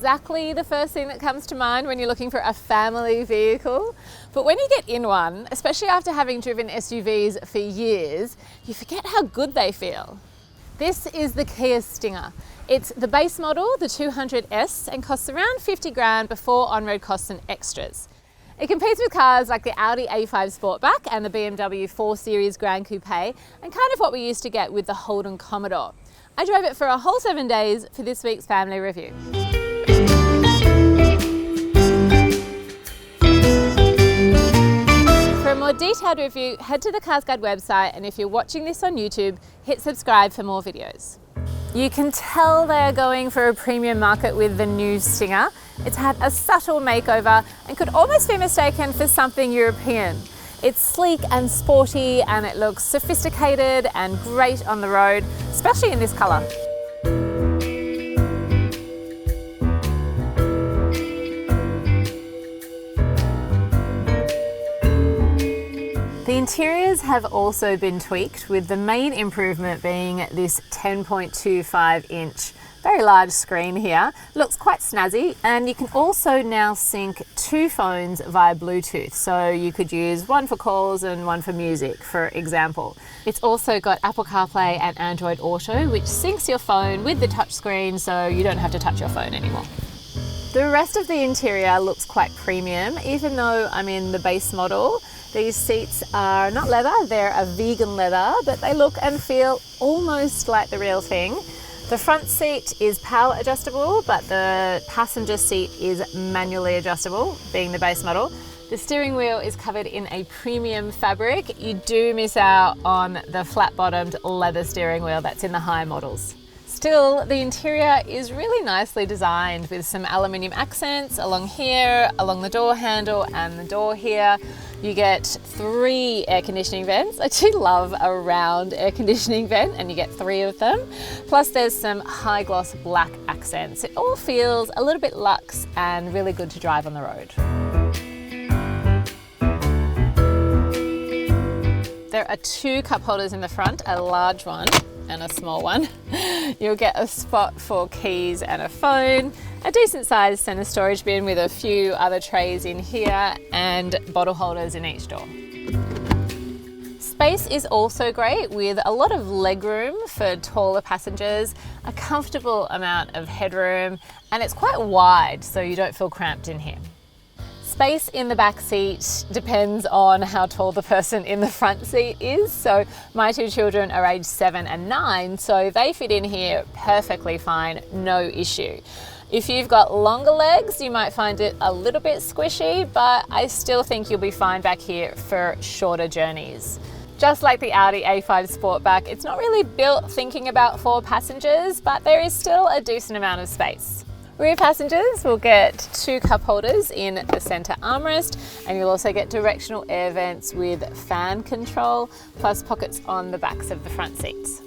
exactly the first thing that comes to mind when you're looking for a family vehicle. But when you get in one, especially after having driven SUVs for years, you forget how good they feel. This is the Kia Stinger. It's the base model, the 200S, and costs around 50 grand before on-road costs and extras. It competes with cars like the Audi A5 Sportback and the BMW 4 Series Gran Coupe, and kind of what we used to get with the Holden Commodore. I drove it for a whole 7 days for this week's family review. For a more detailed review, head to the CarsGuide website, and if you're watching this on YouTube, hit subscribe for more videos. You can tell they're going for a premium market with the new Stinger. It's had a subtle makeover and could almost be mistaken for something European. It's sleek and sporty, and it looks sophisticated and great on the road, especially in this colour. The interiors have also been tweaked, with the main improvement being this 10.25-inch very large screen here. Looks quite snazzy, and you can also now sync 2 phones via Bluetooth, so you could use one for calls and one for music, for example. It's also got Apple CarPlay and Android Auto, which syncs your phone with the touchscreen, so you don't have to touch your phone anymore. The rest of the interior looks quite premium, even though I'm in the base model. These seats are not leather, they're a vegan leather, but they look and feel almost like the real thing. The front seat is power adjustable, but the passenger seat is manually adjustable, being the base model. The steering wheel is covered in a premium fabric. You do miss out on the flat-bottomed leather steering wheel that's in the high models. Still, the interior is really nicely designed, with some aluminium accents along here, along the door handle and the door here. You get 3 air conditioning vents. I do love a round air conditioning vent, and you get 3 of them. Plus there's some high gloss black accents. It all feels a little bit luxe and really good to drive on the road. There are 2 cup holders in the front, a large one and a small one. You'll get a spot for keys and a phone, a decent sized centre storage bin with a few other trays in here, and bottle holders in each door. Space is also great, with a lot of legroom for taller passengers, a comfortable amount of headroom, and it's quite wide so you don't feel cramped in here. Space in the back seat depends on how tall the person in the front seat is. So my 2 children are aged 7 and 9, so they fit in here perfectly fine, no issue. If you've got longer legs, you might find it a little bit squishy, but I still think you'll be fine back here for shorter journeys. Just like the Audi A5 Sportback, it's not really built thinking about 4 passengers, but there is still a decent amount of space. Rear passengers will get 2 cup holders in the centre armrest, and you'll also get directional air vents with fan control, plus pockets on the backs of the front seats.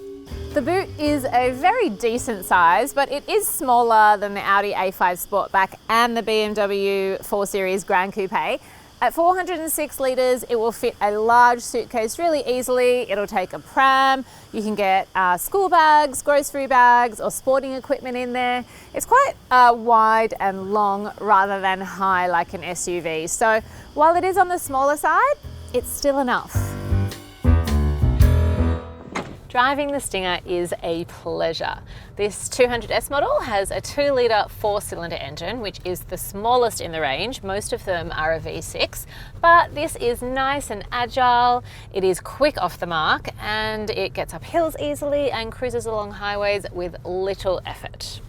The boot is a very decent size, but it is smaller than the Audi A5 Sportback and the BMW 4 Series Gran Coupe. At 406 litres, it will fit a large suitcase really easily. It'll take a pram. You can get school bags, grocery bags, or sporting equipment in there. It's quite wide and long rather than high like an SUV. So while it is on the smaller side, it's still enough. Driving the Stinger is a pleasure. This 200S model has a 2-litre 4-cylinder engine, which is the smallest in the range. Most of them are a V6, but this is nice and agile. It is quick off the mark, and it gets up hills easily and cruises along highways with little effort.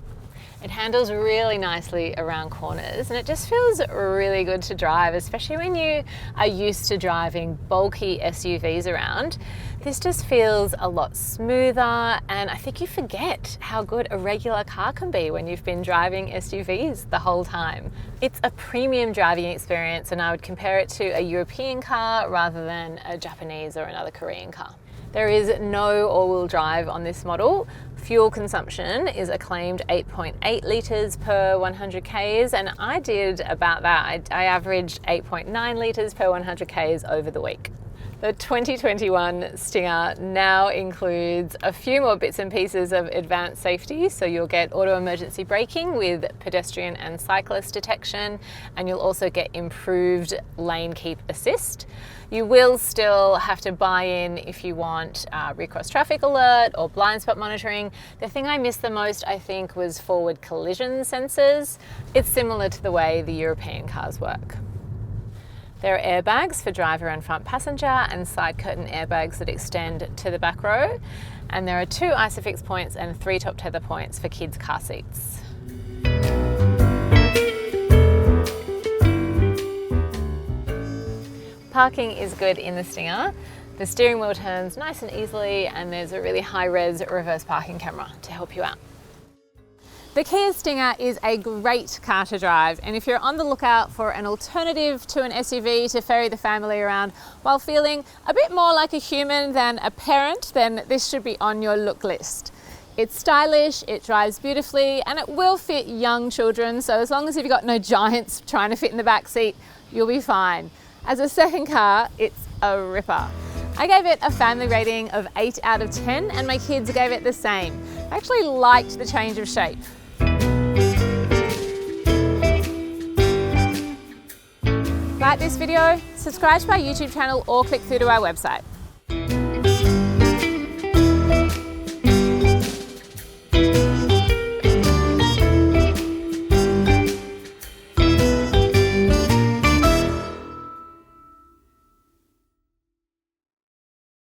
It handles really nicely around corners, and it just feels really good to drive, especially when you are used to driving bulky SUVs around. This just feels a lot smoother, and I think you forget how good a regular car can be when you've been driving SUVs the whole time. It's a premium driving experience, and I would compare it to a European car rather than a Japanese or another Korean car. There is no all-wheel drive on this model. Fuel consumption is a claimed 8.8 litres per 100 Ks, and I did about that. I averaged 8.9 litres per 100 Ks over the week. The 2021 Stinger now includes a few more bits and pieces of advanced safety. So you'll get auto emergency braking with pedestrian and cyclist detection, and you'll also get improved lane keep assist. You will still have to buy in if you want rear cross traffic alert or blind spot monitoring. The thing I missed the most, I think, was forward collision sensors. It's similar to the way the European cars work. There are airbags for driver and front passenger and side curtain airbags that extend to the back row. And there are 2 ISOFIX points and 3 top tether points for kids' car seats. Parking is good in the Stinger. The steering wheel turns nice and easily, and there's a really high-res reverse parking camera to help you out. The Kia Stinger is a great car to drive, and if you're on the lookout for an alternative to an SUV to ferry the family around while feeling a bit more like a human than a parent, then this should be on your look list. It's stylish, it drives beautifully, and it will fit young children, so as long as you've got no giants trying to fit in the back seat, you'll be fine. As a second car, it's a ripper. I gave it a family rating of 8 out of 10, and my kids gave it the same. I actually liked the change of shape. Like this video, subscribe to our YouTube channel or click through to our website.